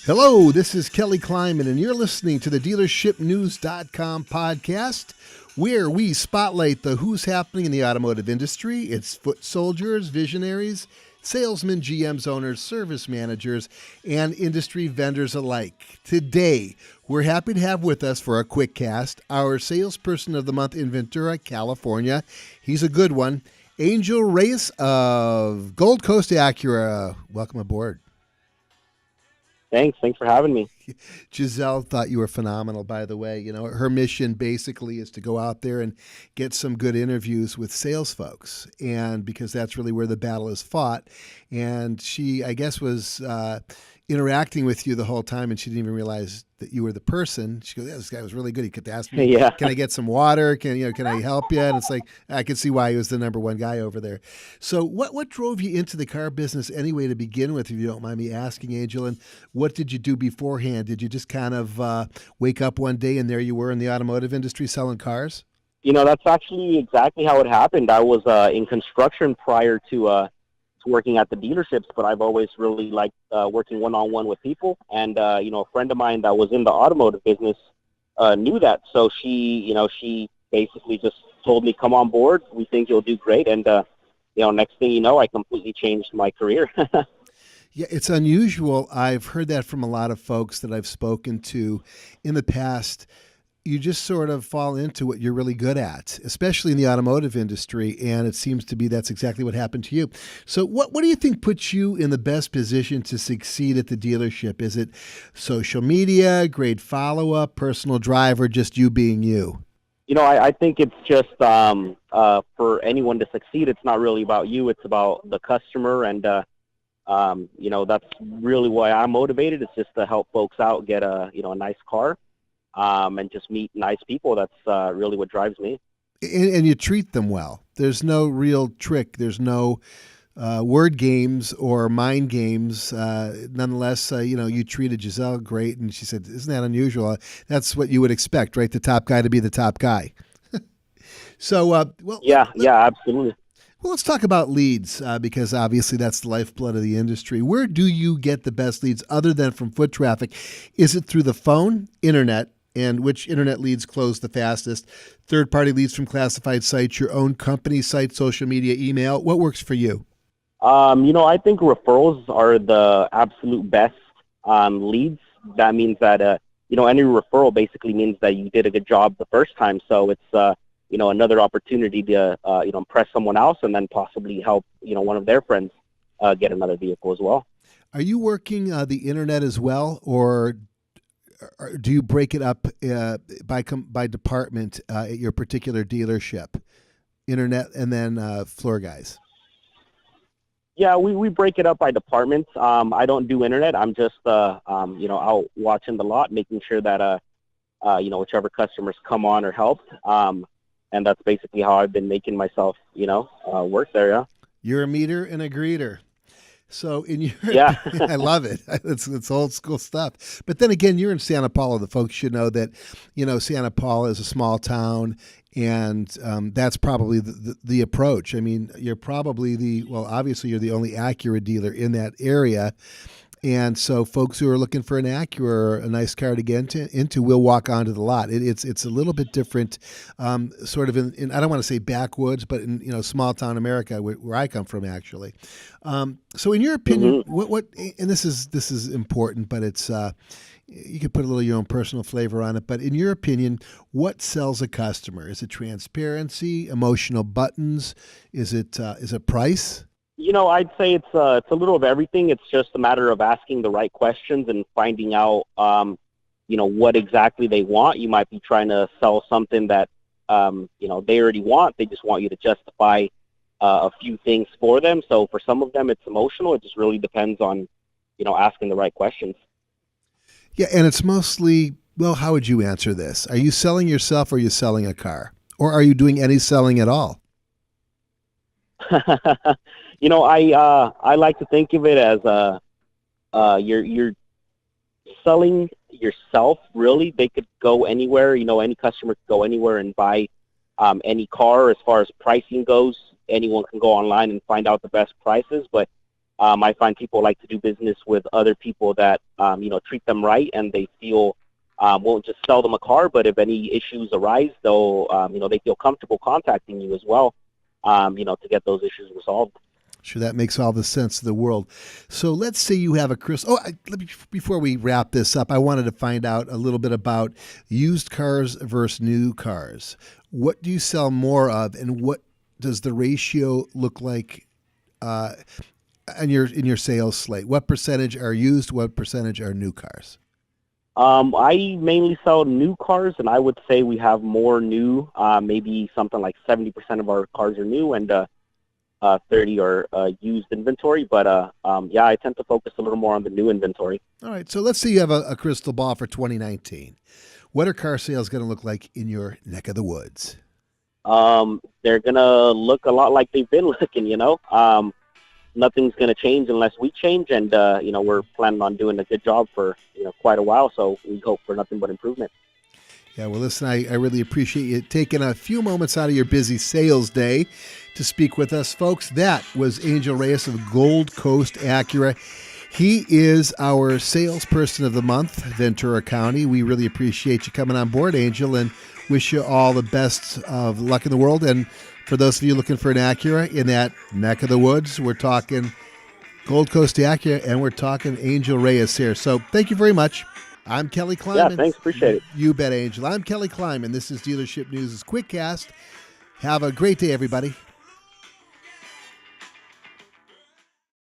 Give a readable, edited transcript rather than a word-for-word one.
Hello, this is Kelly Kleiman, and you're listening to the DealershipNews.com podcast, where we spotlight the who's happening in the automotive industry. It's foot soldiers, visionaries, salesmen, GMs, owners, service managers, and industry vendors alike. Today, we're happy to have with us for a quick cast our Salesperson of the Month in Ventura, California. He's a good one. Angel Reyes of Coast Acura. Welcome aboard. Thanks for having me. Giselle thought you were phenomenal, by the way. You know, her mission basically is to go out there and get some good interviews with sales folks, and because that's really where the battle is fought. And she, I guess, was interacting with you the whole time, and she didn't even realize that you were the person. She goes, "Yeah, this guy was really good. He kept asking me, Yeah. can I get some water? Can I help you?" And it's like, I could see why he was the number one guy over there. So what drove you into the car business anyway to begin with, if you don't mind me asking, Angel? And what did you do beforehand? Did you just kind of wake up one day and there you were in the automotive industry selling cars? You know, that's actually exactly how it happened. I was in construction prior to working at the dealerships, but I've always really liked working one-on-one with people. And, a friend of mine that was in the automotive business knew that. So she basically just told me, come on board. We think you'll do great. And, next thing you know, I completely changed my career. Yeah, it's unusual. I've heard that from a lot of folks that I've spoken to in the past. You just sort of fall into what you're really good at, especially in the automotive industry, and it seems to be that's exactly what happened to you. So what do you think puts you in the best position to succeed at the dealership? Is it social media, great follow-up, personal drive, or just you being you? I think it's just for anyone to succeed, it's not really about you. It's about the customer. And, that's really why I'm motivated. It's just to help folks out, get a nice car. And just meet nice people. That's really what drives me. And you treat them well. There's no real trick. There's no word games or mind games. Nonetheless, you treated Giselle great, and she said, "Isn't that unusual?" That's what you would expect, right? The top guy to be the top guy. So, yeah, absolutely. Well, let's talk about leads because obviously that's the lifeblood of the industry. Where do you get the best leads other than from foot traffic? Is it through the phone, internet? And which internet leads close the fastest? Third-party leads from classified sites, your own company site, social media, email. What works for you? I think referrals are the absolute best leads. That means that, any referral basically means that you did a good job the first time. So it's, another opportunity to, impress someone else and then possibly help, one of their friends get another vehicle as well. Are you working the internet as well, or do you break it up by department at your particular dealership? Internet and then floor guys. Yeah, we break it up by departments. I don't do internet. I'm just out watching the lot, making sure that whichever customers come on are helped. And that's basically how I've been making myself work there. Yeah. You're a meter and a greeter. So yeah. I love it. It's old school stuff. But then again, you're in Santa Paula. The folks should know that, Santa Paula is a small town, and that's probably the approach. I mean, you're probably obviously you're the only Acura dealer in that area. And so folks who are looking for an Acura or a nice car to get into will walk onto the lot. It's a little bit different, sort of in I don't want to say backwoods, but in small town America where I come from actually. So in your opinion, what and this is important, but it's you could put a little your own personal flavor on it. But in your opinion, what sells a customer? Is it transparency, emotional buttons? Is it price? I'd say it's a little of everything. It's just a matter of asking the right questions and finding out, what exactly they want. You might be trying to sell something that, they already want. They just want you to justify a few things for them. So for some of them, it's emotional. It just really depends on, asking the right questions. Yeah, and it's mostly, how would you answer this? Are you selling yourself or are you selling a car? Or are you doing any selling at all? I like to think of it as you're selling yourself. Really, they could go anywhere. Any customer could go anywhere and buy any car. As far as pricing goes, anyone can go online and find out the best prices. But I find people like to do business with other people that, treat them right, and they feel won't just sell them a car, but if any issues arise, they'll, they feel comfortable contacting you as well, to get those issues resolved. Sure, that makes all the sense in the world. So let's say you have a crystal. Before we wrap this up, I wanted to find out a little bit about used cars versus new cars. What do you sell more of, and what does the ratio look like in your sales slate? What percentage are used? What percentage are new cars? I mainly sell new cars, and I would say we have more new. Maybe something like 70% of our cars are new, and 30 are used inventory. But I tend to focus a little more on the new inventory. All right. So let's say you have a crystal ball for 2019. What are car sales going to look like in your neck of the woods? They're going to look a lot like they've been looking, Nothing's going to change unless we change. And, we're planning on doing a good job for, quite a while. So we hope for nothing but improvement. Yeah, well, listen, I really appreciate you taking a few moments out of your busy sales day to speak with us, folks. That was Angel Reyes of Gold Coast Acura. He is our salesperson of the month, Ventura County. We really appreciate you coming on board, Angel, and wish you all the best of luck in the world. And for those of you looking for an Acura in that neck of the woods, we're talking Gold Coast Acura, and we're talking Angel Reyes here. So thank you very much. I'm Kelly Kleiman. Yeah, thanks. Appreciate it. You bet, Angel. I'm Kelly Kleiman. This is Dealership News' Quickcast. Have a great day, everybody.